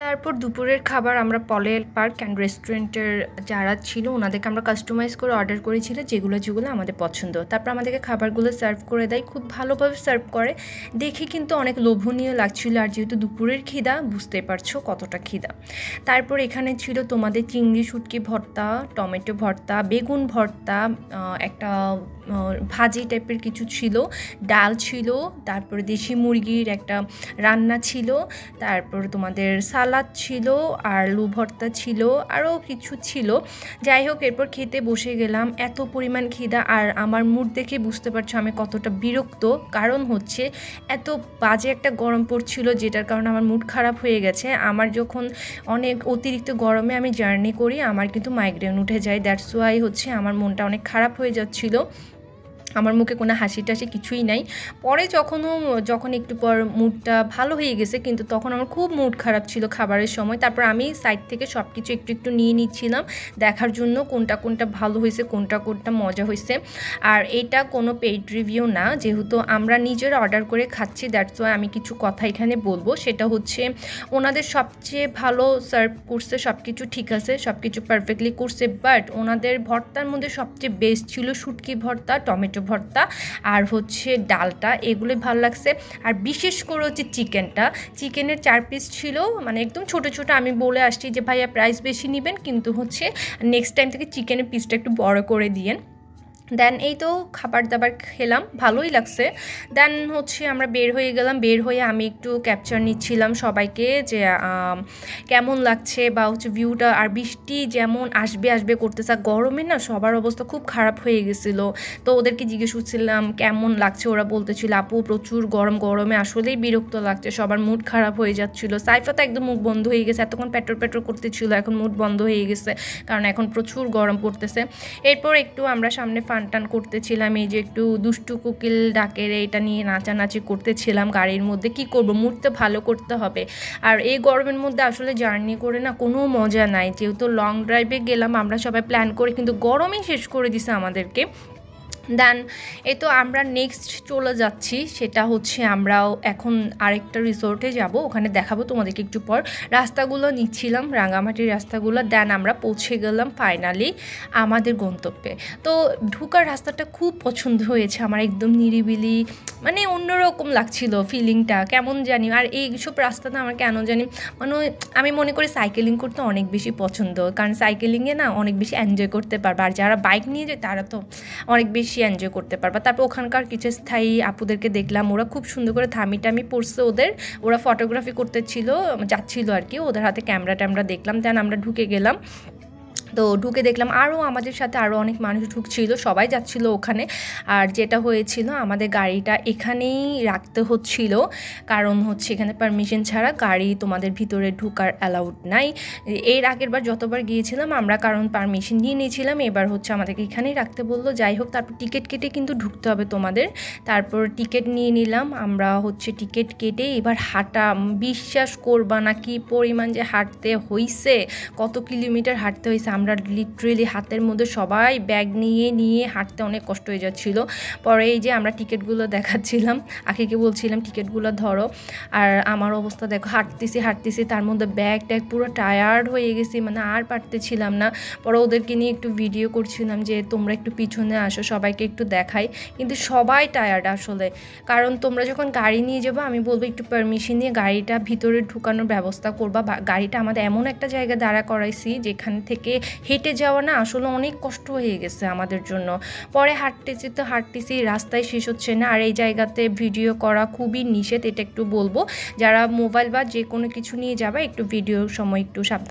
তারপর দুপুরের খাবার আমরা পলের পার্ক অ্যান্ড রেস্টুরেন্টের যারা ছিল ওনাদেরকে আমরা কাস্টমাইজ করে অর্ডার করেছিল যেগুলো আমাদের পছন্দ। তারপর আমাদেরকে খাবারগুলো সার্ভ করে দেয়, খুব ভালোভাবে সার্ভ করে, দেখে কিন্তু অনেক লোভনীয় লাগছিল। আর যেহেতু দুপুরের খিদা, বুঝতে পারছো কতটা খিদা। তারপর এখানে ছিল তোমাদের চিংড়ি শুটকি ভর্তা, টমেটো ভর্তা, বেগুন ভর্তা, একটা ভাজি টাইপের কিছু ছিল, ডাল ছিল, তারপরে দেশি মুরগির একটা রান্না ছিল, তারপর তোমাদের সালাদ ছিল, আলু ভর্তা ছিল, আরও কিছু ছিল। যাই হোক, এরপর খেতে বসে গেলাম। এত পরিমাণ খিদা, আর আমার মুড দেখে বুঝতে পারছো আমি কতটা বিরক্ত। কারণ হচ্ছে এত বাজে একটা গরম পড়ছিল, যেটার কারণে আমার মুড খারাপ হয়ে গেছে। আমার যখন অনেক অতিরিক্ত গরমে আমি জার্নি করি, আমার কিন্তু মাইগ্রেন উঠে যায়। দ্যাটস ওয়াই হচ্ছে আমার মনটা অনেক খারাপ হয়ে যাচ্ছিলো। আমার মুখে কোনো হাসি টাসি কিছুই নাই। পরে যখন একটু পর মুডটা ভালো হয়ে গেছে, কিন্তু তখন আমার খুব মুড খারাপ ছিল খাবারের সময়। তারপর আমি সাইড থেকে সব কিছু একটু একটু নিয়ে নিচ্ছিলাম দেখার জন্য কোনটা কোনটা ভালো হয়েছে, কোনটা কোনটা মজা হয়েছে। আর এটা কোনো পেইড রিভিউ না, যেহেতু আমরা নিজেরা অর্ডার করে খাচ্ছি, দ্যাটস ওয়াই আমি কিছু কথা এখানে বলবো। সেটা হচ্ছে ওনাদের সবচেয়ে ভালো সার্ভ করছে, সব কিছু ঠিক আছে, সব কিছু পারফেক্টলি করছে। বাট ওনাদের ভর্তার মধ্যে সবচেয়ে বেস্ট ছিল শুটকি ভর্তা, টমেটো ভর্তা, আর হচ্ছে ডালটা, এগুলো ভালো লাগছে। আর বিশেষ করে হচ্ছে চিকেনের 4 পিস ছিল, মানে একদম ছোট ছোট। আমি বলে আসছি যে ভাইয়া প্রাইস বেশি নেবেন, কিন্তু হচ্ছে নেক্সট টাইম থেকে চিকেনের পিসটা একটু বড় করে দিয়েন। দেন এই তো খাবার দাবার খেলাম, ভালোই লাগছে। দেন হচ্ছে আমরা বের হয়ে গেলাম। বের হয়ে আমি একটু ক্যাপচার নিচ্ছিলাম সবাইকে, যে কেমন লাগছে বা হচ্ছে ভিউটা। আর বৃষ্টি যেমন আসবে আসবে করতেছে, গরমে না সবার অবস্থা খুব খারাপ হয়ে গেছিলো। তো ওদেরকে জিজ্ঞেস করছিলাম কেমন লাগছে, ওরা বলতেছিল আপু প্রচুর গরম, গরমে আসলেই বিরক্ত লাগছে, সবার মুড খারাপ হয়ে যাচ্ছিলো। সাইফা তো একদম মুখ বন্ধ হয়ে গেছে, এতক্ষণ পেট্রোল করতেছিল, এখন মুড বন্ধ হয়ে গেছে, কারণ এখন প্রচুর গরম পড়তেছে। এরপর একটু আমরা সামনে টান করতেছিলাম, এই যে একটু দুষ্টু কোকিল ডাকের এটা নিয়ে নাচানাচি করতেছিলাম গাড়ির মধ্যে। কি করব, মুড তো ভালো করতে হবে। আর এই গরমের মধ্যে আসলে জার্নি করে না কোনো মজা নাই। যেহেতু লং ড্রাইভে গেলাম আমরা সবাই প্ল্যান করে, কিন্তু গরমেই শেষ করে দিছে আমাদেরকে। দেন এই তো আমরা নেক্সট চলে যাচ্ছি, সেটা হচ্ছে আমরাও এখন আরেকটা রিসোর্টে যাব, ওখানে দেখাবো তোমাদেরকে একটু পর। রাস্তাগুলো নিচ্ছিলাম, রাঙামাটির রাস্তাগুলো। দেন আমরা পৌঁছে গেলাম ফাইনালি আমাদের গন্তব্যে। তো ঢুকার রাস্তাটা খুব পছন্দ হয়েছে আমার, একদম নিরিবিলি, মানে অন্যরকম লাগছিল ফিলিংটা, কেমন জানি। আর এইসব রাস্তাতে আমার কেন জানি মানে আমি মনে করি সাইকেলিং করতে অনেক বেশি পছন্দ, কারণ সাইকেলিংয়ে না অনেক বেশি এনজয় করতে পারবে। আর যারা বাইক নিয়ে যায় তারা তো অনেক বেশি এনজয় করতে পারবা। তারপর ওখানকার কিছু স্থায়ী আপুদেরকে দেখলাম, ওরা খুব সুন্দর করে থামি পড়ছে ওদের, ওরা ফটোগ্রাফি করতে যাচ্ছিল আর কি, ওদের হাতে ক্যামেরা দেখলাম। দেন আমরা ঢুকে গেলাম। তো ঢুকে দেখলাম আরও আমাদের সাথে আরও অনেক মানুষ ঢুকছিল, সবাই যাচ্ছিল ওখানে। আর যেটা হয়েছিল, আমাদের গাড়িটা এখানেই রাখতে হচ্ছিল, কারণ হচ্ছে এখানে পারমিশন ছাড়া গাড়ি তোমাদের ভিতরে ঢোকার অ্যালাউড নাই। এর আগের বার যতবার গিয়েছিলাম আমরা, কারণ পারমিশন নিয়ে নিয়েছিলাম, এবার হচ্ছে আমাদেরকে এখানেই রাখতে বললো। যাই হোক, তারপর টিকিট কেটে কিন্তু ঢুকতে হবে তোমাদের। তারপর টিকিট নিয়ে নিলাম আমরা, হচ্ছে টিকিট কেটে এবার হাঁটা, বিশ্বাস করবা না কি পরিমাণ যে হাঁটতে হয়েছে, কত কিলোমিটার হাঁটতে হয়েছে। আমরা লিটারেলি হাতের মধ্যে সবাই ব্যাগ নিয়ে হাঁটতে অনেক কষ্ট হয়ে যাচ্ছিলো। পরে এই যে আমরা টিকিটগুলো দেখাচ্ছিলাম, আখিকে বলছিলাম টিকিটগুলো ধরো। আর আমার অবস্থা দেখো, হাঁটতেছি, তার মধ্যে ব্যাগ ট্যাগ পুরো টায়ার্ড হয়ে গেছি, মানে আর পারতেছিলাম না। পরে ওদেরকে নিয়ে একটু ভিডিও করছিলাম যে তোমরা একটু পিছনে আসো, সবাইকে একটু দেখাই। কিন্তু সবাই টায়ার্ড আসলে, কারণ তোমরা যখন গাড়ি নিয়ে যাবো, আমি বলবো একটু পারমিশন নিয়ে গাড়িটা ভিতরে ঢুকানোর ব্যবস্থা করবা। গাড়িটা আমাদের এমন একটা জায়গায় দাঁড়া করাইছি যেখান থেকে হেঁটে যাওয়া না আসলে অনেক কষ্ট হয়ে গেছে আমাদের জন্য। পরে হাঁটতেছি, রাস্তায় শেষ হচ্ছে না। আর এই জায়গাতে ভিডিও করা খুবই নিষেধ, এটা একটু বলবো। যারা মোবাইল বা যে কোনো কিছু নিয়ে যাবে, একটু ভিডিওর সময় একটু সাবধান।